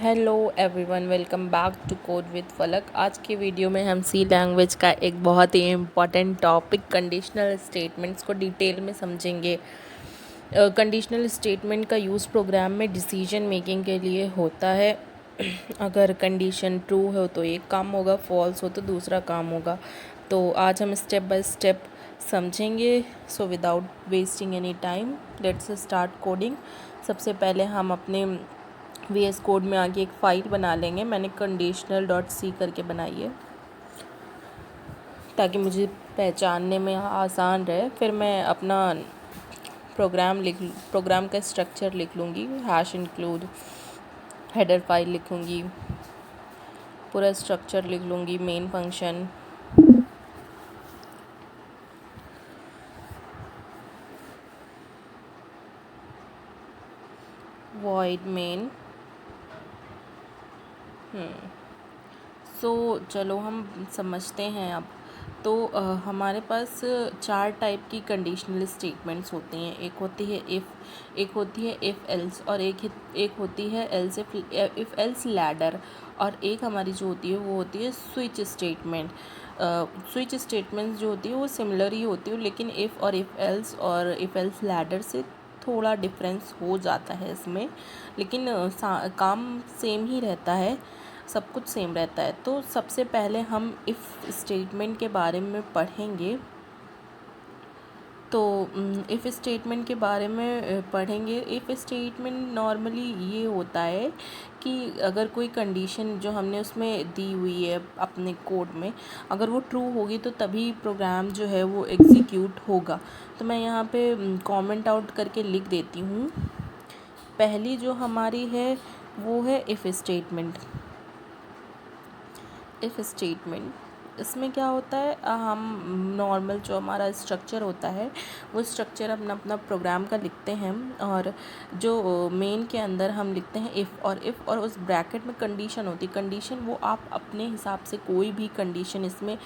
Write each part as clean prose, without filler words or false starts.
Hello everyone, welcome back to code with Falak. आज की video में हम सी लैंग्वेज का एक बहुत ही इम्पॉर्टेंट टॉपिक कंडीशनल स्टेटमेंट्स को डिटेल में समझेंगे। कंडीशनल स्टेटमेंट का यूज़ प्रोग्राम में डिसीजन मेकिंग के लिए होता है। अगर कंडीशन ट्रू हो तो एक काम होगा, फॉल्स हो तो दूसरा काम होगा। तो आज हम स्टेप बाय स्टेप समझेंगे। So without wasting any time let's start coding. सबसे पहले हम अपने VS कोड में आगे एक फ़ाइल बना लेंगे। मैंने conditional.c करके बनाई है ताकि मुझे पहचानने में आसान रहे। फिर मैं अपना प्रोग्राम का स्ट्रक्चर लिख लूँगी। हैश इंक्लूड हेडर फाइल लिखूँगी, पूरा स्ट्रक्चर लिख लूँगी। Main function, void main. So चलो हम समझते हैं अब। तो हमारे पास 4 टाइप की कंडीशनल स्टेटमेंट्स होती हैं। एक होती है इफ़, एक होती है इफ़ एल्स, और एक होती है एल्स इफ़ एल्स लैडर, और एक हमारी जो होती है वो होती है स्विच स्टेटमेंट। स्विच स्टेटमेंट्स जो होती है वो सिमिलर ही होती है, लेकिन इफ़ और इफ़ एल्स लैडर से थोड़ा डिफरेंस हो जाता है इसमें, लेकिन काम सेम ही रहता है, सब कुछ सेम रहता है। तो सबसे पहले हम इफ़ स्टेटमेंट के बारे में पढ़ेंगे। तो इफ़ स्टेटमेंट के बारे में पढ़ेंगे। इफ़ स्टेटमेंट नॉर्मली ये होता है कि अगर कोई कंडीशन जो हमने उसमें दी हुई है अपने कोड में, अगर वो ट्रू होगी तो तभी प्रोग्राम जो है वो एग्जीक्यूट होगा। तो मैं यहाँ पे कमेंट आउट करके लिख देती हूँ। पहली जो हमारी है वो है इफ़ स्टेटमेंट। इफ़ स्टेटमेंट इसमें क्या होता है, हम नॉर्मल जो हमारा स्ट्रक्चर होता है वो स्ट्रक्चर अपना अपना प्रोग्राम का लिखते हैं, और जो मेन के अंदर हम लिखते हैं इफ़, और उस ब्रैकेट में कंडीशन होती है। कंडीशन वो आप अपने हिसाब से कोई भी कंडीशन इसमें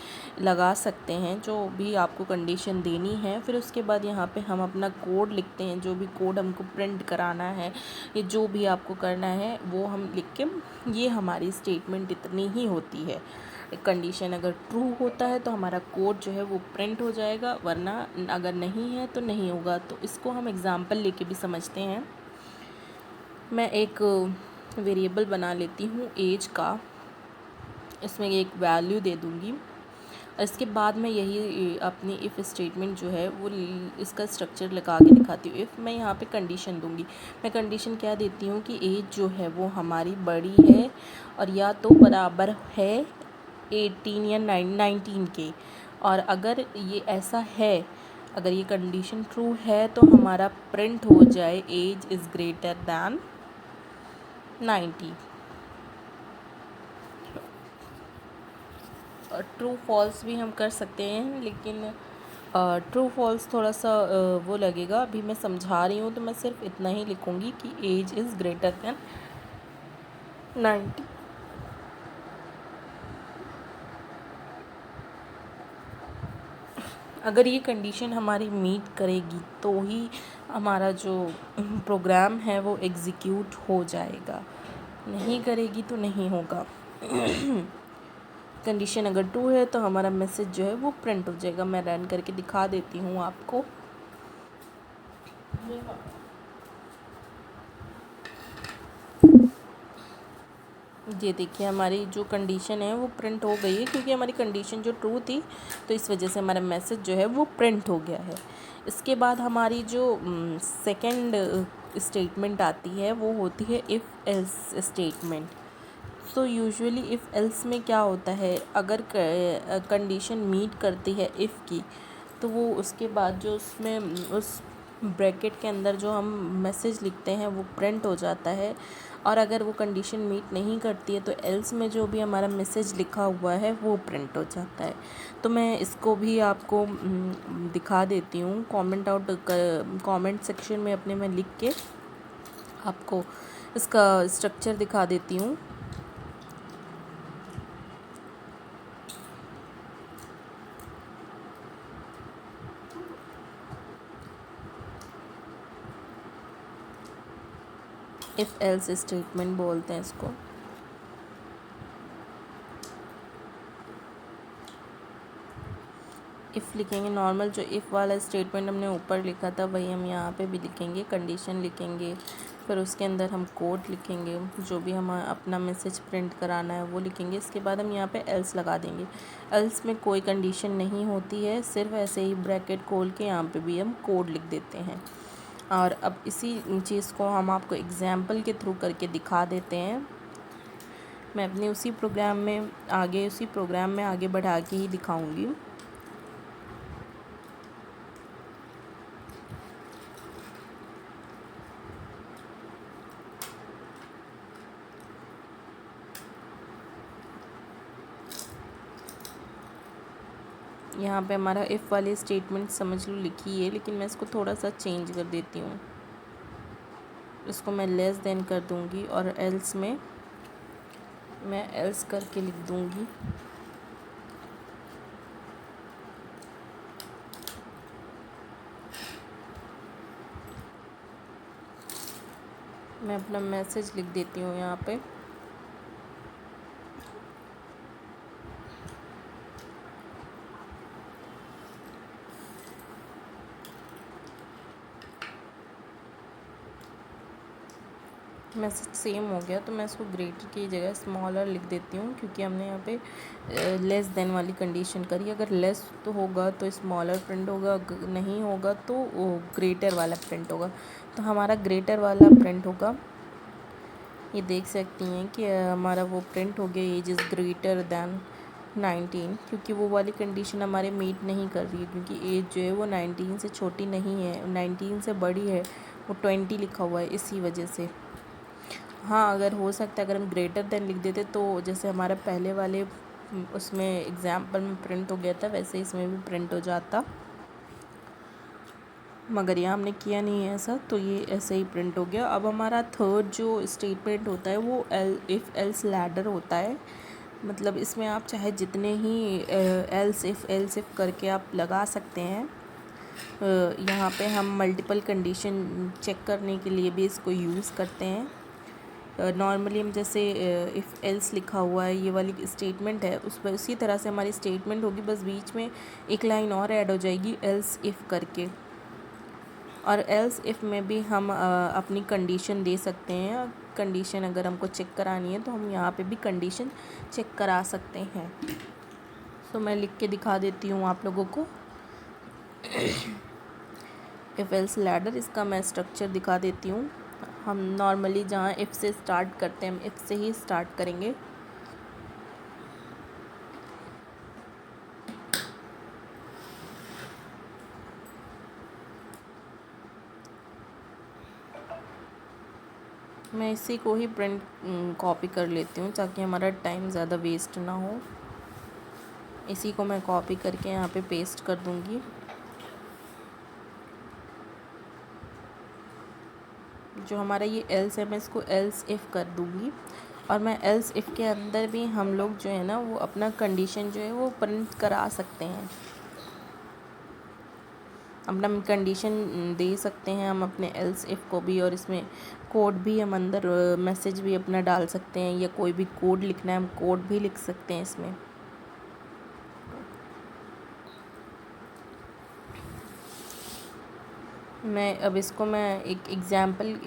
लगा सकते हैं, जो भी आपको कंडीशन देनी है। फिर उसके बाद यहाँ पे हम अपना कोड लिखते हैं, जो भी कोड हमको प्रिंट कराना है, ये जो भी आपको करना है वो हम लिख के, ये हमारी स्टेटमेंट इतनी ही होती है। कंडीशन अगर ट्रू होता है तो हमारा कोड जो है वो प्रिंट हो जाएगा, वरना अगर नहीं है तो नहीं होगा। तो इसको हम एग्ज़ाम्पल लेके भी समझते हैं। मैं एक वेरिएबल बना लेती हूँ एज का, इसमें एक वैल्यू दे दूँगी। इसके बाद मैं यही अपनी इफ़ स्टेटमेंट जो है वो इसका स्ट्रक्चर लगा के दिखाती हूँ। इफ़ मैं यहाँ पे कंडीशन दूँगी, मैं कंडीशन क्या देती हूँ कि एज जो है वो हमारी बड़ी है और या तो बराबर है 18 या 19 के। और अगर ये ऐसा है, अगर ये कंडीशन ट्रू है तो हमारा प्रिंट हो जाए age is greater than 90। True false भी हम कर सकते हैं, लेकिन ट्रू फॉल्स थोड़ा सा वो लगेगा। अभी मैं समझा रही हूँ तो मैं सिर्फ इतना ही लिखूँगी कि एज इज़ ग्रेटर दैन 90। अगर ये कंडीशन हमारी मीट करेगी तो ही हमारा जो प्रोग्राम है वो एग्जीक्यूट हो जाएगा, नहीं करेगी तो नहीं होगा। कंडीशन अगर ट्रू है तो हमारा मैसेज जो है वो प्रिंट हो जाएगा। मैं रन करके दिखा देती हूँ आपको। ये देखिए, हमारी जो कंडीशन है वो प्रिंट हो गई है, क्योंकि हमारी कंडीशन जो ट्रू थी तो इस वजह से हमारा मैसेज जो है वो प्रिंट हो गया है। इसके बाद हमारी जो सेकंड स्टेटमेंट आती है वो होती है if else statement. So usually if else में क्या होता है, अगर कंडीशन मीट करती है इफ़ की, तो वो उसके बाद जो उसमें उस ब्रैकेट के अंदर जो हम मैसेज लिखते हैं वो प्रिंट हो जाता है। और अगर वो कंडीशन मीट नहीं करती है तो एल्स में जो भी हमारा मैसेज लिखा हुआ है वो प्रिंट हो जाता है। तो मैं इसको भी आपको दिखा देती हूँ। कमेंट सेक्शन में अपने में लिख के आपको इसका स्ट्रक्चर दिखा देती हूँ। इफ़ एल्स स्टेटमेंट बोलते हैं इसको। इफ़ लिखेंगे, नॉर्मल जो इफ़ वाला स्टेटमेंट हमने ऊपर लिखा था वही हम यहाँ पे भी लिखेंगे, कंडीशन लिखेंगे, फिर उसके अंदर हम कोड लिखेंगे, जो भी हम अपना मैसेज प्रिंट कराना है वो लिखेंगे। इसके बाद हम यहाँ पे एल्स लगा देंगे। एल्स में कोई कंडीशन नहीं होती है, सिर्फ ऐसे ही ब्रैकेट खोल के यहाँ पे भी हम कोड लिख देते हैं। और अब इसी चीज़ को हम आपको एग्जाम्पल के थ्रू करके दिखा देते हैं। मैं अपने उसी प्रोग्राम में आगे बढ़ा के ही दिखाऊंगी। यहाँ पे हमारा इफ़ वाली स्टेटमेंट समझ लो लिखी है, लेकिन मैं इसको थोड़ा सा चेंज कर देती हूँ। इसको मैं लेस देन कर दूँगी और एल्स में मैं एल्स करके लिख दूँगी। मैं अपना मैसेज लिख देती हूँ यहाँ पे। मैसेज सेम हो गया तो मैं इसको ग्रेटर की जगह स्मॉलर लिख देती हूँ, क्योंकि हमने यहाँ पे लेस देन वाली कंडीशन करी। अगर लेस तो होगा तो स्मॉलर प्रिंट होगा, नहीं होगा तो वो ग्रेटर वाला प्रिंट होगा। तो हमारा ग्रेटर वाला प्रिंट होगा। ये देख सकती हैं कि हमारा वो प्रिंट हो गया, एज इज़ ग्रेटर दैन 19, क्योंकि वो वाली कंडीशन हमारे मीट नहीं कर रही है, क्योंकि एज जो है वो 19 से छोटी नहीं है, 19 से बड़ी है, वो 20 लिखा हुआ है, इसी वजह से। हाँ, अगर हो सकता है अगर हम ग्रेटर देन लिख देते तो जैसे हमारा पहले वाले उसमें एग्जाम्पल में प्रिंट हो गया था, वैसे इसमें भी प्रिंट हो जाता, मगर यहाँ हमने किया नहीं है ऐसा, तो ये ऐसे ही प्रिंट हो गया। अब हमारा थर्ड जो स्टेटमेंट होता है वो इफ़ एल्स लैडर होता है। मतलब इसमें आप चाहे जितने ही एल्स इफ़ करके आप लगा सकते हैं। यहाँ पे हम मल्टीपल कंडीशन चेक करने के लिए भी इसको यूज़ करते हैं। नॉर्मली हम जैसे इफ़ एल्स लिखा हुआ है, ये वाली स्टेटमेंट है, उस पर उसी तरह से हमारी स्टेटमेंट होगी, बस बीच में एक लाइन और ऐड हो जाएगी एल्स इफ़ करके। और एल्स इफ़ में भी हम अपनी कंडीशन दे सकते हैं। कंडीशन अगर हमको चेक करानी है तो हम यहाँ पे भी कंडीशन चेक करा सकते हैं। तो मैं लिख के दिखा देती हूँ आप लोगों को। इफ़ एल्स लैडर, इसका मैं स्ट्रक्चर दिखा देती हूँ। हम नॉर्मली जहाँ इफ़ से स्टार्ट करते हैं हम इफ़ से ही स्टार्ट करेंगे। मैं इसी को ही प्रिंट कॉपी कर लेती हूँ ताकि हमारा टाइम ज़्यादा वेस्ट ना हो। इसी को मैं कॉपी करके यहाँ पे पेस्ट कर दूँगी। जो हमारा ये एल्स है मैं इसको एल्स इफ़ कर दूँगी, और मैं एल्स इफ़ के अंदर भी हम लोग जो है ना वो अपना कंडीशन जो है वो प्रिंट करा सकते हैं, अपना कंडीशन दे सकते हैं हम अपने एल्स इफ़ को भी। और इसमें कोड भी हम अंदर मैसेज भी अपना डाल सकते हैं, या कोई भी कोड लिखना है हम कोड भी लिख सकते हैं इसमें। मैं अब इसको मैं एक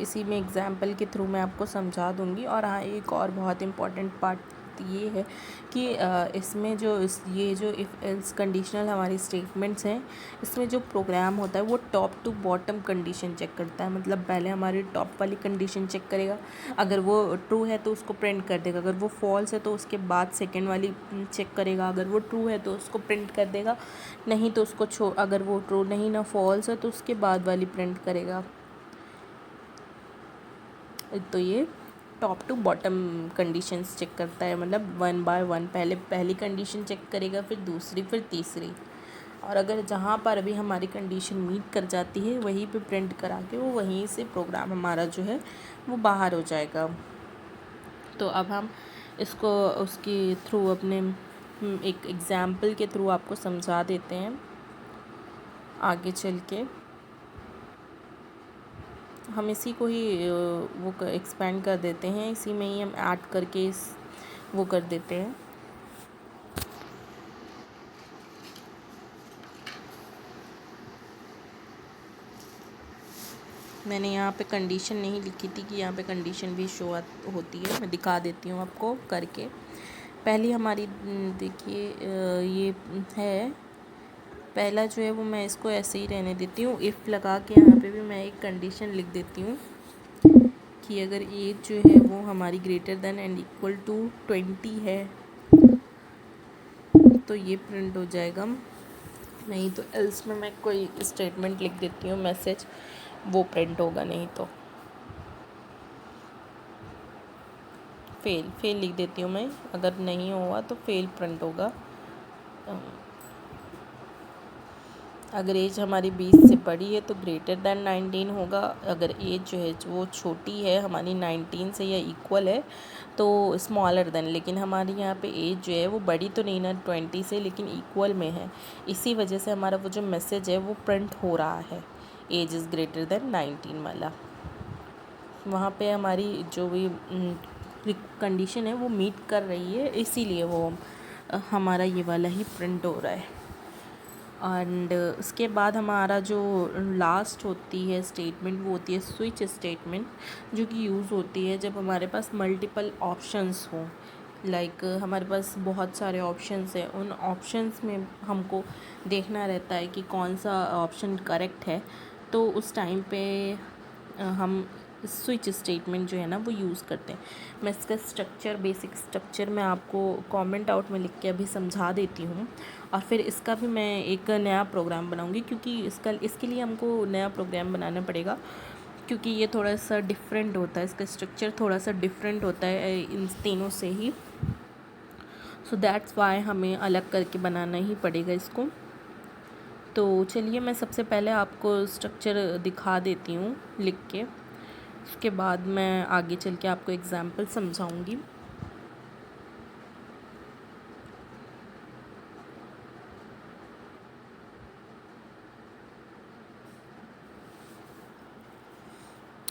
इसी में एग्ज़ाम्पल के थ्रू मैं आपको समझा दूँगी। और हाँ, एक और बहुत इम्पॉर्टेंट पार्ट ये है कि इसमें ये जो इफ़ एल्स कंडीशनल हमारी स्टेटमेंट्स हैं, इसमें जो प्रोग्राम होता है वो top to bottom condition check करता है। मतलब पहले हमारी टॉप वाली कंडीशन चेक करेगा, अगर वो ट्रू है तो उसको प्रिंट कर देगा, अगर वो फॉल्स है तो उसके बाद सेकेंड वाली चेक करेगा, अगर वो ट्रू है तो उसको प्रिंट कर देगा, नहीं तो उसको अगर वो ट्रू नहीं ना फॉल्स है तो उसके बाद वाली प्रिंट करेगा। तो ये top to bottom conditions check करता है, मतलब 1 बाय 1 पहले पहली कंडीशन चेक करेगा, फिर दूसरी, फिर तीसरी, और अगर जहाँ पर भी हमारी कंडीशन मीट कर जाती है वहीं पे प्रिंट करा के वो वहीं से प्रोग्राम हमारा जो है वो बाहर हो जाएगा। तो अब हम इसको उसके थ्रू अपने एक एग्ज़ाम्पल के थ्रू आपको समझा देते हैं आगे चल के। हम इसी को ही वो एक्सपेंड कर देते हैं, इसी में ही हम ऐड करके वो कर देते हैं। मैंने यहाँ पे कंडीशन नहीं लिखी थी कि यहाँ पे कंडीशन भी शो होती है। मैं दिखा देती हूँ आपको करके। पहली हमारी देखिए ये है, पहला जो है वो मैं इसको ऐसे ही रहने देती हूँ। इफ़ लगा के यहाँ पे भी मैं एक कंडीशन लिख देती हूँ कि अगर एज जो है वो हमारी greater than and equal to 20 है तो ये प्रिंट हो जाएगा। नहीं तो एल्स में मैं कोई स्टेटमेंट लिख देती हूँ, मैसेज, वो प्रिंट होगा। नहीं तो फेल लिख देती हूँ मैं, अगर नहीं हुआ तो फेल प्रिंट होगा। अगर एज हमारी 20 से बड़ी है तो ग्रेटर दैन 19 होगा। अगर एज जो है वो छोटी है हमारी 19 से या इक्वल है तो स्मॉलर देन। लेकिन हमारी यहाँ पे एज जो है वो बड़ी तो नहीं ना 20 से, लेकिन इक्वल में है। इसी वजह से हमारा वो जो मैसेज है वो प्रिंट हो रहा है, एज इज़ ग्रेटर दैन 19 वाला। वहाँ पे हमारी जो भी कंडीशन है वो मीट कर रही है, इसीलिए वो हमारा ये वाला ही प्रिंट हो रहा है। एंड उसके बाद हमारा जो लास्ट होती है स्टेटमेंट वो होती है स्विच स्टेटमेंट, जो कि यूज़ होती है जब हमारे पास मल्टीपल ऑप्शंस हों। लाइक हमारे पास बहुत सारे ऑप्शंस हैं, उन ऑप्शंस में हमको देखना रहता है कि कौन सा ऑप्शन करेक्ट है। तो उस टाइम पे हम स्विच स्टेटमेंट जो है ना वो यूज़ करते हैं। मैं इसका स्ट्रक्चर, बेसिक स्ट्रक्चर मैं आपको कमेंट आउट में लिख के अभी समझा देती हूँ। और फिर इसका भी मैं एक नया प्रोग्राम बनाऊँगी, क्योंकि इसके लिए हमको नया प्रोग्राम बनाना पड़ेगा, क्योंकि ये थोड़ा सा डिफरेंट होता है, इसका स्ट्रक्चर थोड़ा सा डिफरेंट होता है इन तीनों से ही। सो दैट्स वाई हमें अलग करके बनाना ही पड़ेगा इसको। तो चलिए मैं सबसे पहले आपको स्ट्रक्चर दिखा देती हूँ लिख के, उसके बाद मैं आगे चल के आपको एग्जाम्पल समझाऊँगी।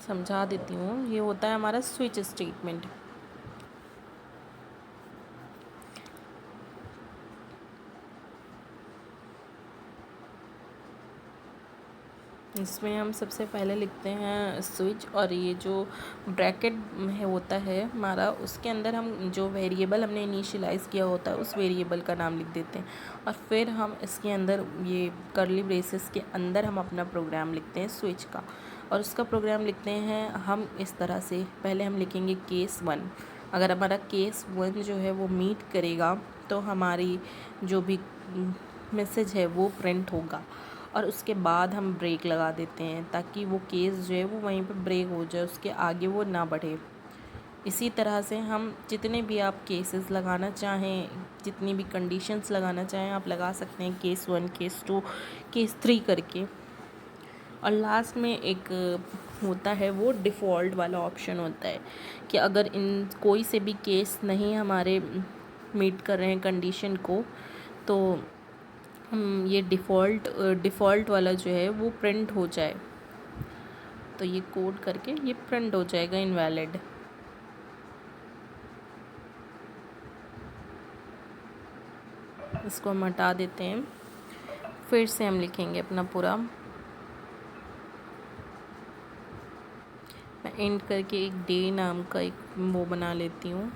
समझा देती हूँ। ये होता है हमारा स्विच स्टेटमेंट। इसमें हम सबसे पहले लिखते हैं स्विच, और ये जो ब्रैकेट है होता है हमारा, उसके अंदर हम जो वेरिएबल हमने इनिशियलाइज़ किया होता है उस वेरिएबल का नाम लिख देते हैं। और फिर हम इसके अंदर ये कर्ली ब्रेसेस के अंदर हम अपना प्रोग्राम लिखते हैं स्विच का। और उसका प्रोग्राम लिखते हैं हम इस तरह से। पहले हम लिखेंगे केस 1। अगर हमारा केस 1 जो है वो मीट करेगा तो हमारी जो भी मैसेज है वो प्रिंट होगा। और उसके बाद हम ब्रेक लगा देते हैं ताकि वो केस जो है वो वहीं पर ब्रेक हो जाए, उसके आगे वो ना बढ़े। इसी तरह से हम जितने भी आप केसेस लगाना चाहें, जितनी भी कंडीशंस लगाना चाहें आप लगा सकते हैं, केस 1, केस 2, केस 3 करके। और लास्ट में एक होता है वो डिफ़ॉल्ट वाला ऑप्शन होता है कि अगर इन कोई से भी केस नहीं हमारे मीट कर रहे हैं कंडीशन को, तो ये डिफ़ॉल्ट वाला जो है वो प्रिंट हो जाए। तो ये कोड करके ये प्रिंट हो जाएगा इनवैलिड। इसको हम हटा देते हैं। फिर से हम लिखेंगे अपना पूरा। मैं एंड करके एक डे नाम का एक वो बना लेती हूँ,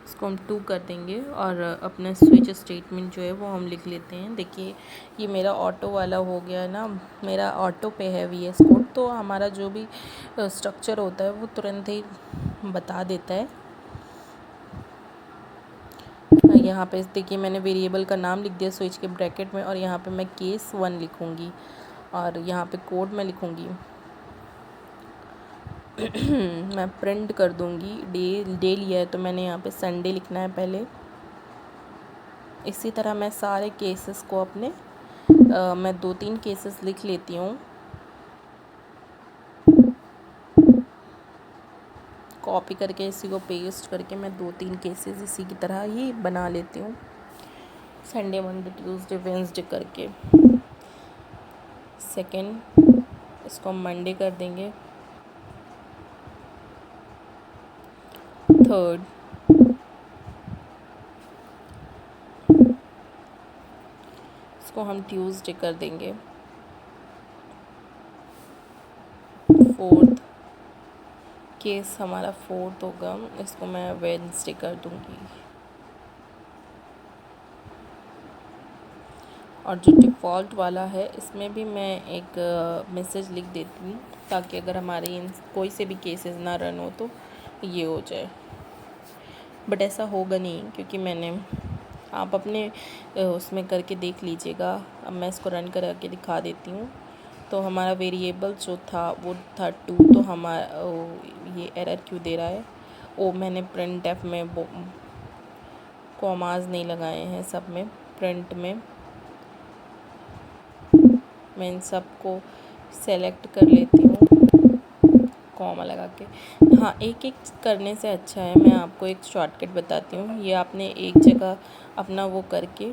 इसको हम 2 कर देंगे। और अपना स्विच स्टेटमेंट जो है वो हम लिख लेते हैं। देखिए ये मेरा ऑटो वाला हो गया ना, मेरा ऑटो पे है VS कोड, तो हमारा जो भी स्ट्रक्चर होता है वो तुरंत ही बता देता है। यहाँ पे देखिए मैंने वेरिएबल का नाम लिख दिया स्विच के ब्रैकेट में, और यहाँ पे मैं केस 1 लिखूँगी और यहाँ पे कोड में लिखूँगी मैं प्रिंट कर दूँगी। डे लिया है तो मैंने यहाँ पे संडे लिखना है पहले। इसी तरह मैं सारे केसेस को अपने मैं 2-3 केसेस लिख लेती हूँ, कॉपी करके इसी को पेस्ट करके मैं 2-3 केसेस इसी की तरह ही बना लेती हूँ, संडे, मंडे, ट्यूसडे, वेंसडे करके। सेकेंड इसको हम मंडे कर देंगे। थर्ड इसको हम ट्यूसडे कर देंगे। फोर्थ केस हमारा फोर्थ होगा, इसको मैं वेडनेसडे कर दूँगी। और जो डिफ़ॉल्ट वाला है इसमें भी मैं एक मैसेज लिख देती हूँ ताकि अगर हमारे इन कोई से भी केसेस ना रन हो तो ये हो जाए। बट ऐसा होगा नहीं क्योंकि मैंने, आप अपने उसमें करके देख लीजिएगा। अब मैं इसको रन करा के दिखा देती हूँ। तो हमारा वेरिएबल जो था वो था 2, तो हमारा ये एरर क्यों दे रहा है? मैंने प्रिंट एफ में वो कॉमाज नहीं लगाए हैं सब में। प्रिंट में मैं इन सब को सेलेक्ट कर लेती हूँ कॉमा लगा के। हाँ, एक एक करने से अच्छा है, मैं आपको एक शॉर्टकट बताती हूँ। ये आपने एक जगह अपना वो करके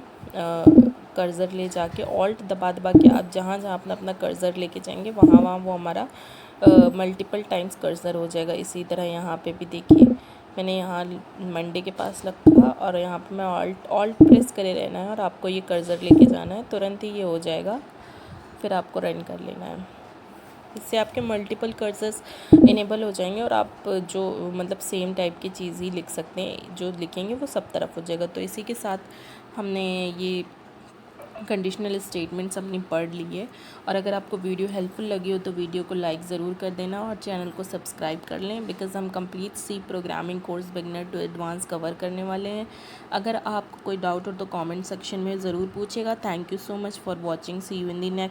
कर्सर ले जाके ऑल्ट दबा दबा के आप जहाँ जहाँ अपना कर्सर लेके जाएंगे वहाँ वहाँ वो हमारा मल्टीपल टाइम्स कर्सर हो जाएगा। इसी तरह यहाँ पे भी देखिए, मैंने यहाँ मंडे के पास रखा और यहाँ पे मैं ऑल्ट प्रेस करे रहना है और आपको ये कर्सर लेके जाना है, तुरंत ही ये हो जाएगा। फिर आपको रन कर लेना है। इससे आपके मल्टीपल कर्सर्स इनेबल हो जाएंगे और आप जो मतलब सेम टाइप की चीज़ ही लिख सकते हैं, जो लिखेंगे वो सब तरफ हो जाएगा। तो इसी के साथ हमने ये कंडीशनल स्टेटमेंट्स अपनी पढ़ ली है। और अगर आपको वीडियो हेल्पफुल लगी हो तो वीडियो को लाइक ज़रूर कर देना और चैनल को सब्सक्राइब कर लें, बिकॉज़ हम complete C programming course beginner to advance cover करने वाले हैं। अगर आपको कोई डाउट हो तो कमेंट सेक्शन में ज़रूर पूछेगा। Thank you so much for watching. See you in the next